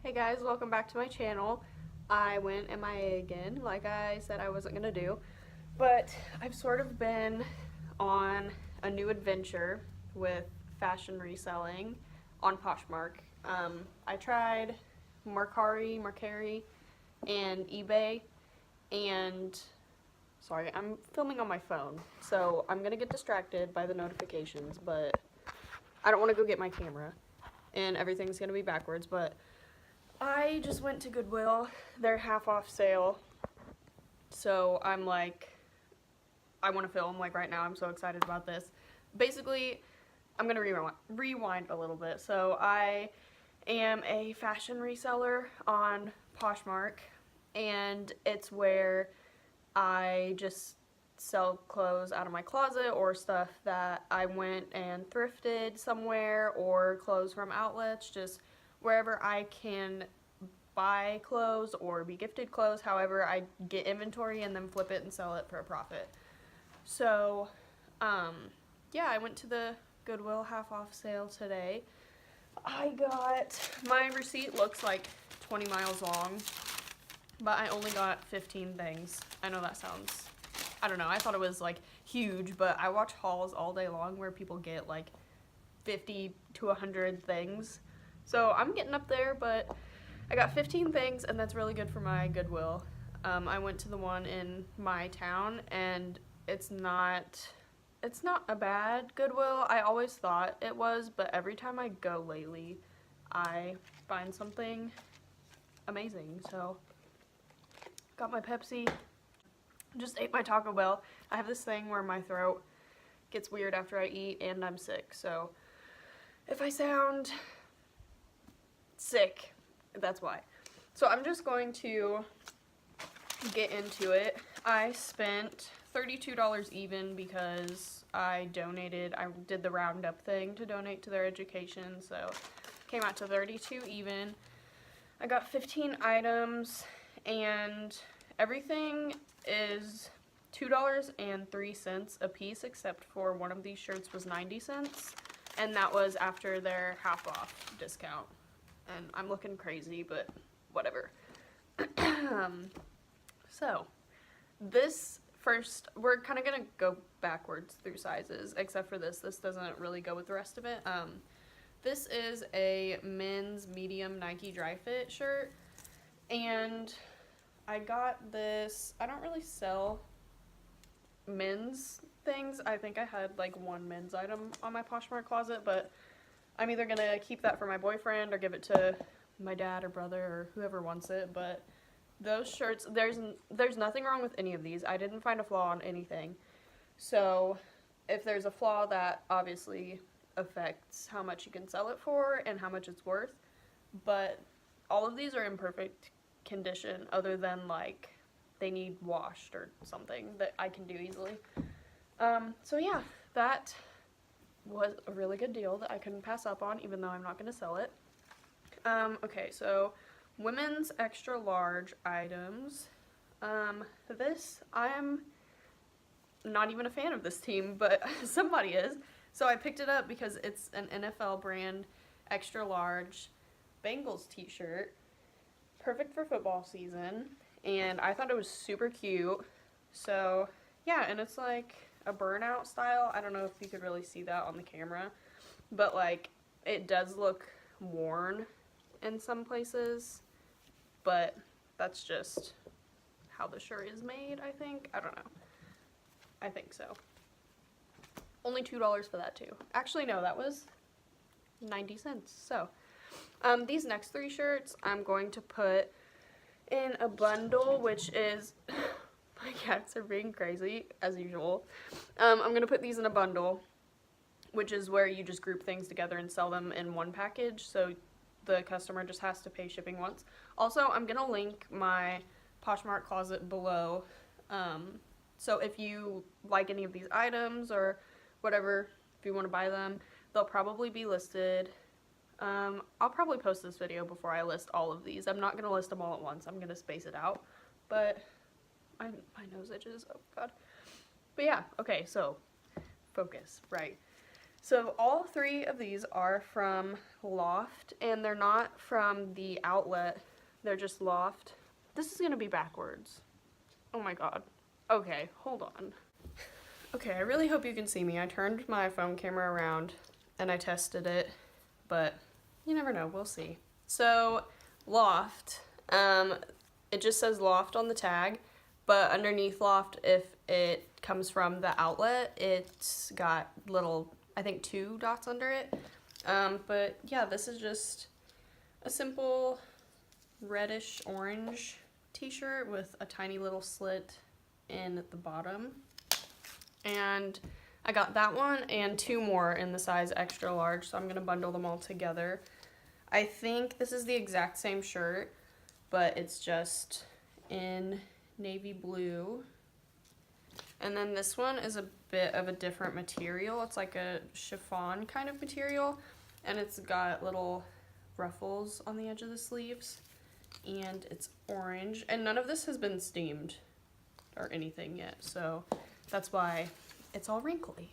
Hey guys, welcome back to my channel. I went MIA again, like I said I wasn't gonna do, but I've sort of been on a new adventure with fashion reselling on Poshmark. I tried Mercari, and eBay, and sorry, I'm filming on my phone, so I'm gonna get distracted by the notifications, but I don't want to go get my camera, and everything's gonna be backwards, but I just went to Goodwill. They're half off sale. So I'm like, I want to film like right now. I'm so excited about this. Basically, I'm going to rewind a little bit. So I am a fashion reseller on Poshmark, and it's where I just sell clothes out of my closet or stuff that I went and thrifted somewhere, or clothes from outlets, just wherever I can buy clothes or be gifted clothes. However, I get inventory and then flip it and sell it for a profit. So, yeah, I went to the Goodwill half off sale today. My receipt looks like 20 miles long, but I only got 15 things. I know that sounds, I don't know, I thought it was like huge, but I watch hauls all day long where people get like 50 to 100 things. So I'm getting up there, but I got 15 things, and that's really good for my Goodwill. I went to the one in my town, and it's not a bad Goodwill. I always thought it was, but every time I go lately, I find something amazing. So, got my Pepsi, just ate my Taco Bell. I have this thing where my throat gets weird after I eat, and I'm sick, so if I sound sick, that's why. So I'm just going to get into it. I spent $32 even because I did the roundup thing to donate to their education, so came out to 32 even. I got 15 items, and everything is $2.03 a piece, except for one of these shirts was 90 cents, and that was after their half off discount. And I'm looking crazy, but whatever. So, we're kind of going to go backwards through sizes, except for this. This doesn't really go with the rest of it. This is a men's medium Nike dry fit shirt, and I got this. I don't really sell men's things. I think I had like one men's item on my Poshmark closet, but I'm either going to keep that for my boyfriend or give it to my dad or brother or whoever wants it. But those shirts, there's nothing wrong with any of these. I didn't find a flaw on anything. So if there's a flaw, that obviously affects how much you can sell it for and how much it's worth. But all of these are in perfect condition, other than like they need washed or something that I can do easily. So yeah, that was a really good deal that I couldn't pass up on, even though I'm not going to sell it. Okay, so women's extra large items. I'm not even a fan of this team, but somebody is. So I picked it up because it's an NFL brand extra large Bengals t-shirt, perfect for football season, and I thought it was super cute. So yeah, and it's like a burnout style. I don't know if you could really see that on the camera, but like it does look worn in some places, but that's just how the shirt is made, I think. I don't know. I think so. Only $2 for that too. Actually, no, that was 90 cents. So, these next three shirts I'm going to put in a bundle, which is my cats are being crazy, as usual. I'm going to put these in a bundle, which is where you just group things together and sell them in one package, so the customer just has to pay shipping once. Also, I'm going to link my Poshmark closet below, so if you like any of these items or whatever, if you want to buy them, they'll probably be listed. I'll probably post this video before I list all of these. I'm not going to list them all at once. I'm going to space it out, but my nose itches. Oh, God. But yeah, okay, so focus, right. So all 3 of these are from Loft, and they're not from the outlet. They're just Loft. This is gonna be backwards. Oh my god. Okay, hold on. Okay, I really hope you can see me. I turned my phone camera around and I tested it, but you never know, we'll see. So, Loft, it just says Loft on the tag, but underneath Loft, if it comes from the outlet, it's got little, I think 2 dots under it. But yeah, this is just a simple reddish orange t-shirt with a tiny little slit in the bottom. And I got that one and 2 more in the size extra large, so I'm gonna bundle them all together. I think this is the exact same shirt, but it's just in navy blue. And then this one is a bit of a different material. It's like a chiffon kind of material, and it's got little ruffles on the edge of the sleeves, and it's orange, and none of this has been steamed or anything yet, so that's why it's all wrinkly.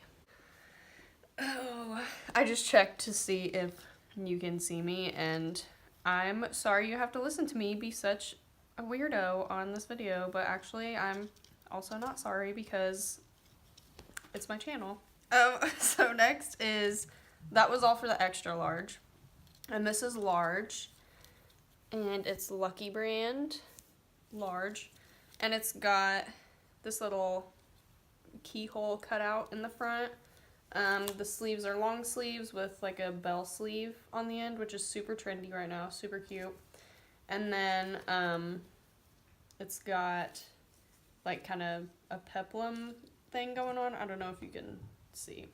Oh, I just checked to see if you can see me, and I'm sorry you have to listen to me be such a weirdo on this video, but actually I'm also not sorry because it's my channel. So next is, that was all for the extra large, and this is large, and it's Lucky brand large, and it's got this little keyhole cut out in the front. The sleeves are long sleeves with like a bell sleeve on the end, which is super trendy right now, super cute. And then it's got like kind of a peplum thing going on. I don't know if you can see.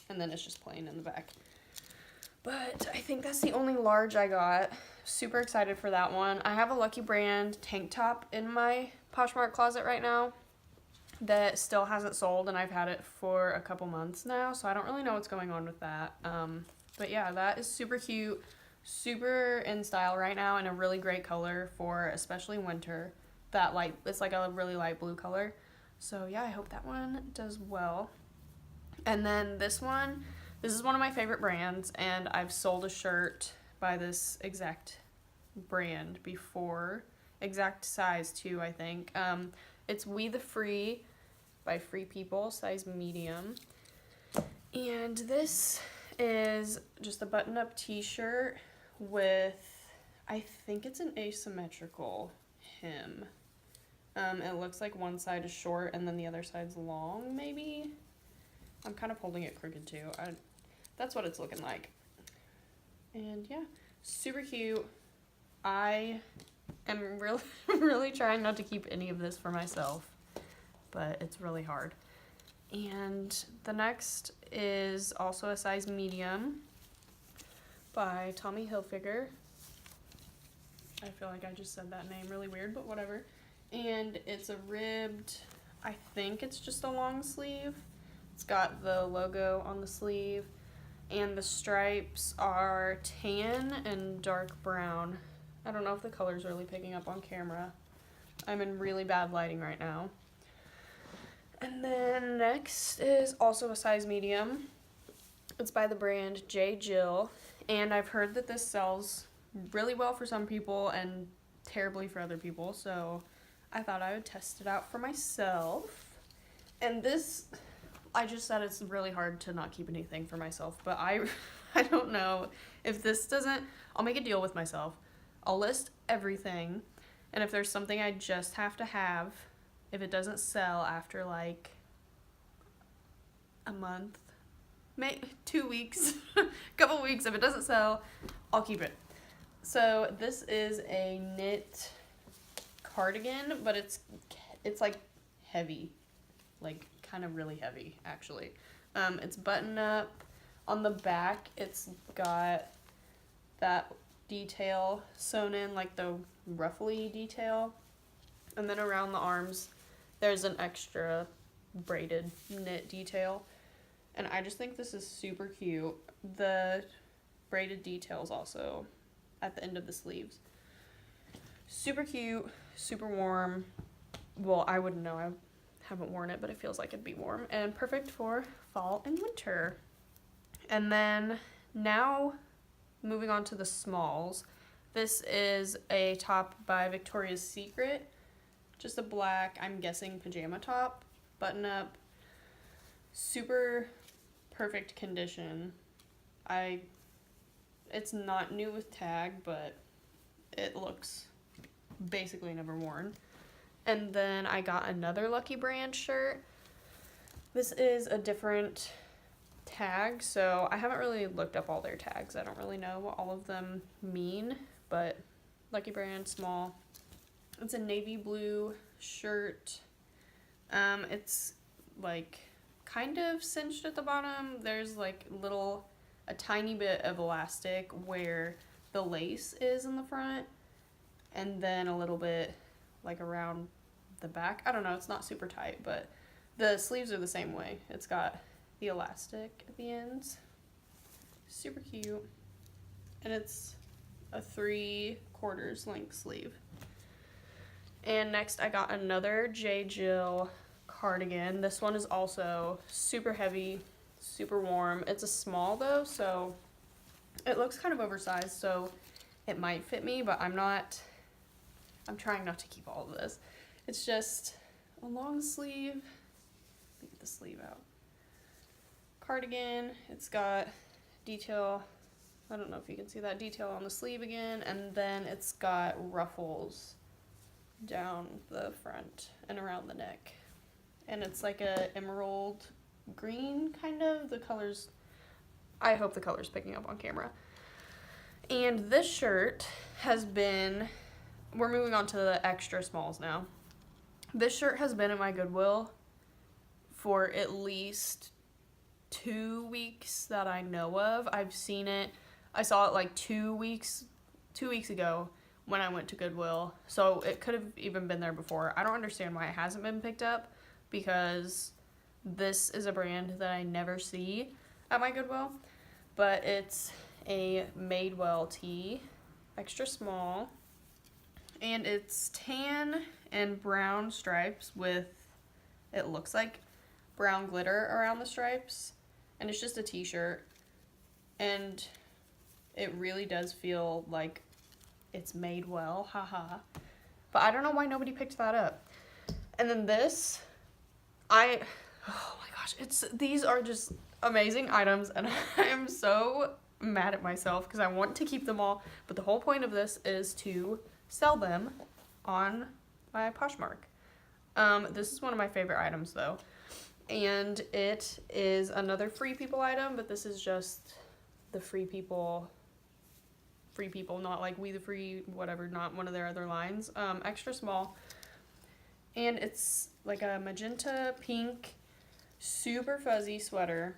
And then it's just plain in the back. But I think that's the only large I got. Super excited for that one. I have a Lucky brand tank top in my Poshmark closet right now that still hasn't sold, and I've had it for a couple months now, so I don't really know what's going on with that. But yeah, that is super cute, super in style right now, and a really great color for especially winter. That light, it's like a really light blue color. So yeah, I hope that one does well. And then this one, this is one of my favorite brands, and I've sold a shirt by this exact brand before, exact size too, I think. It's We the Free by Free People, size medium. And this is just a button-up t-shirt with, I think it's an asymmetrical hem. It looks like one side is short and then the other side's long, maybe? I'm kind of holding it crooked too. That's what it's looking like. And yeah, super cute. I am really trying not to keep any of this for myself, but it's really hard. And the next is also a size medium by Tommy Hilfiger. I feel like I just said that name really weird, but whatever. And it's a ribbed, I think it's just a long sleeve. It's got the logo on the sleeve, and the stripes are tan and dark brown. I don't know if the color's really picking up on camera. I'm in really bad lighting right now. And then next is also a size medium. It's by the brand J. Jill, and I've heard that this sells really well for some people and terribly for other people, so I thought I would test it out for myself. And this, I just said it's really hard to not keep anything for myself, but I don't know if this doesn't, I'll make a deal with myself. I'll list everything, and if there's something I just have to have, if it doesn't sell after like a month, maybe 2 weeks, couple weeks, if it doesn't sell, I'll keep it. So this is a knit cardigan, but it's like heavy, like kind of really heavy actually. It's button up. On the back it's got that detail sewn in, like the ruffly detail, and then around the arms there's an extra braided knit detail, and I just think this is super cute. The braided details also at the end of the sleeves. Super cute, super warm. Well, I wouldn't know, I haven't worn it, but it feels like it'd be warm, and perfect for fall and winter. And then now moving on to the smalls. This is a top by Victoria's Secret. Just a black, I'm guessing, pajama top, button up. Super perfect condition. It's not new with tag, but it looks basically never worn. And then I got another Lucky Brand shirt. This is a different tag, so I haven't really looked up all their tags. I don't really know what all of them mean, but Lucky Brand, small. It's a navy blue shirt. It's like kind of cinched at the bottom. There's like a tiny bit of elastic where the lace is in the front, and then a little bit like around the back. I don't know, it's not super tight, but the sleeves are the same way. It's got the elastic at the ends. Super cute. And it's a 3/4 length sleeve. And next I got another J. Jill cardigan. This one is also super heavy, super warm. It's a small though, so it looks kind of oversized, so it might fit me, but I'm trying not to keep all of this. It's just a long sleeve. Let me get the sleeve out. Cardigan. It's got detail. I don't know if you can see that detail on the sleeve again, and then it's got ruffles down the front and around the neck. And it's like a emerald green kind of. The colors, I hope the color's picking up on camera. And this shirt has been, we're moving on to the extra smalls now. This shirt has been at my Goodwill for at least 2 weeks that I know of. I've seen it, I saw it like 2 weeks ago when I went to Goodwill, so it could have even been there before. I don't understand why it hasn't been picked up, because this is a brand that I never see at my Goodwill, but it's a Madewell tee, extra small, and it's tan and brown stripes with, it looks like, brown glitter around the stripes, and it's just a t-shirt, and it really does feel like it's made well, haha. But I don't know why nobody picked that up. And then this, oh my gosh, these are just amazing items, and I am so mad at myself because I want to keep them all, but the whole point of this is to sell them on my Poshmark. This is one of my favorite items though, and it is another Free People item, but this is just the Free People, not like We the Free, whatever, not one of their other lines. Extra small, and it's like a magenta pink, super fuzzy sweater.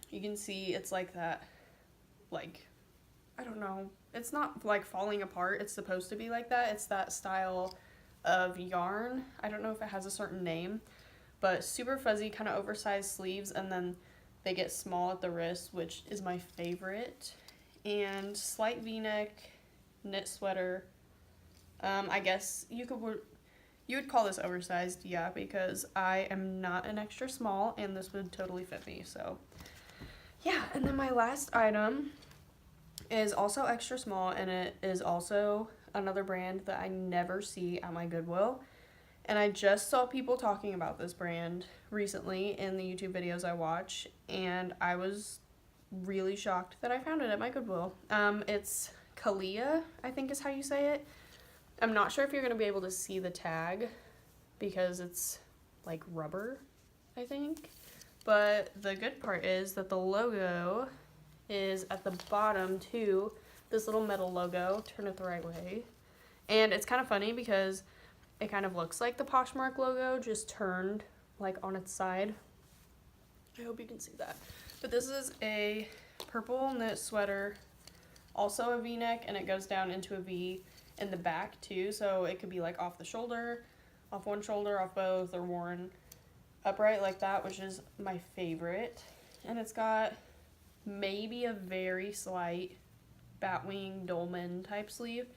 You can see it's like that, like, I don't know, it's not like falling apart, it's supposed to be like that. It's that style of yarn. I don't know if it has a certain name, but super fuzzy, kind of oversized sleeves, and then they get small at the wrist, which is my favorite. And slight v-neck knit sweater. I guess you would call this oversized, yeah, because I am not an extra small and this would totally fit me. So yeah, and then my last item is also extra small, and it is also another brand that I never see at my Goodwill. And I just saw people talking about this brand recently in the YouTube videos I watch, and I was really shocked that I found it at my Goodwill. It's Kalia, I think is how you say it. I'm not sure if you're going to be able to see the tag because it's like rubber, I think. But the good part is that the logo is at the bottom too. This little metal logo, turn it the right way. And it's kind of funny because it kind of looks like the Poshmark logo, just turned like on its side. I hope you can see that. But this is a purple knit sweater, also a v-neck, and it goes down into a V in the back too, so it could be like off the shoulder, off one shoulder, off both, or worn upright like that, which is my favorite. And it's got maybe a very slight batwing dolman type sleeve,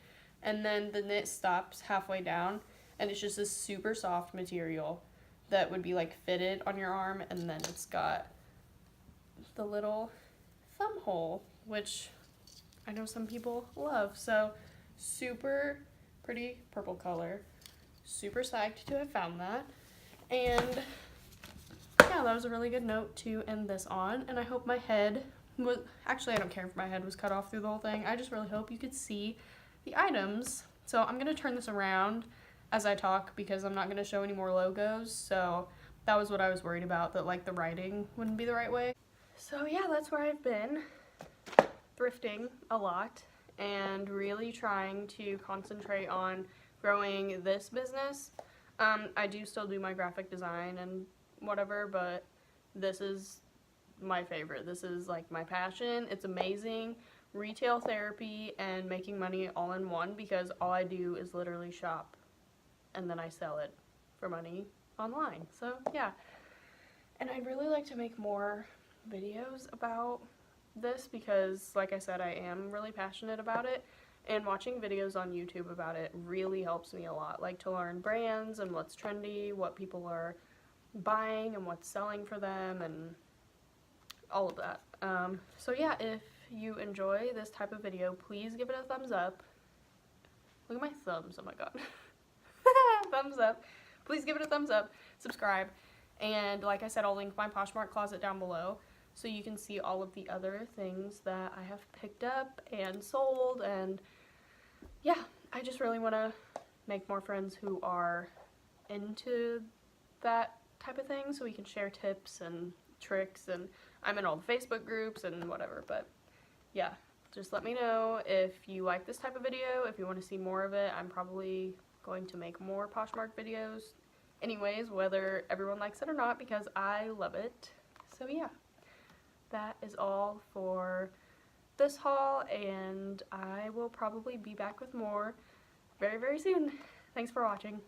and then the knit stops halfway down, and it's just a super soft material that would be like fitted on your arm. And then it's got the little thumb hole, which I know some people love. So super pretty purple color. Super psyched to have found that. And yeah, that was a really good note to end this on. And I hope my head was, actually I don't care if my head was cut off through the whole thing. I just really hope you could see the items. So I'm going to turn this around as I talk because I'm not going to show any more logos. So that was what I was worried about, that like the writing wouldn't be the right way. So yeah, that's where I've been, thrifting a lot and really trying to concentrate on growing this business. I do still do my graphic design and whatever, but this is my favorite. This is like my passion. It's amazing. Retail therapy and making money all in one, because all I do is literally shop and then I sell it for money online. So yeah, and I'd really like to make more videos about this because, like I said, I am really passionate about it, and watching videos on YouTube about it really helps me a lot, like to learn brands and what's trendy, what people are buying and what's selling for them, and all of that. So yeah, if you enjoy this type of video, please give it a thumbs up. Look at my thumbs, oh my god. Thumbs up. Please give it a thumbs up, subscribe, and like I said, I'll link my Poshmark closet down below so you can see all of the other things that I have picked up and sold. And yeah, I just really want to make more friends who are into that type of thing so we can share tips and tricks, and I'm in all the Facebook groups and whatever. But yeah, just let me know if you like this type of video, if you want to see more of it. I'm probably going to make more Poshmark videos anyways, whether everyone likes it or not, because I love it. So yeah, that is all for this haul, and I will probably be back with more very, very soon. Thanks for watching.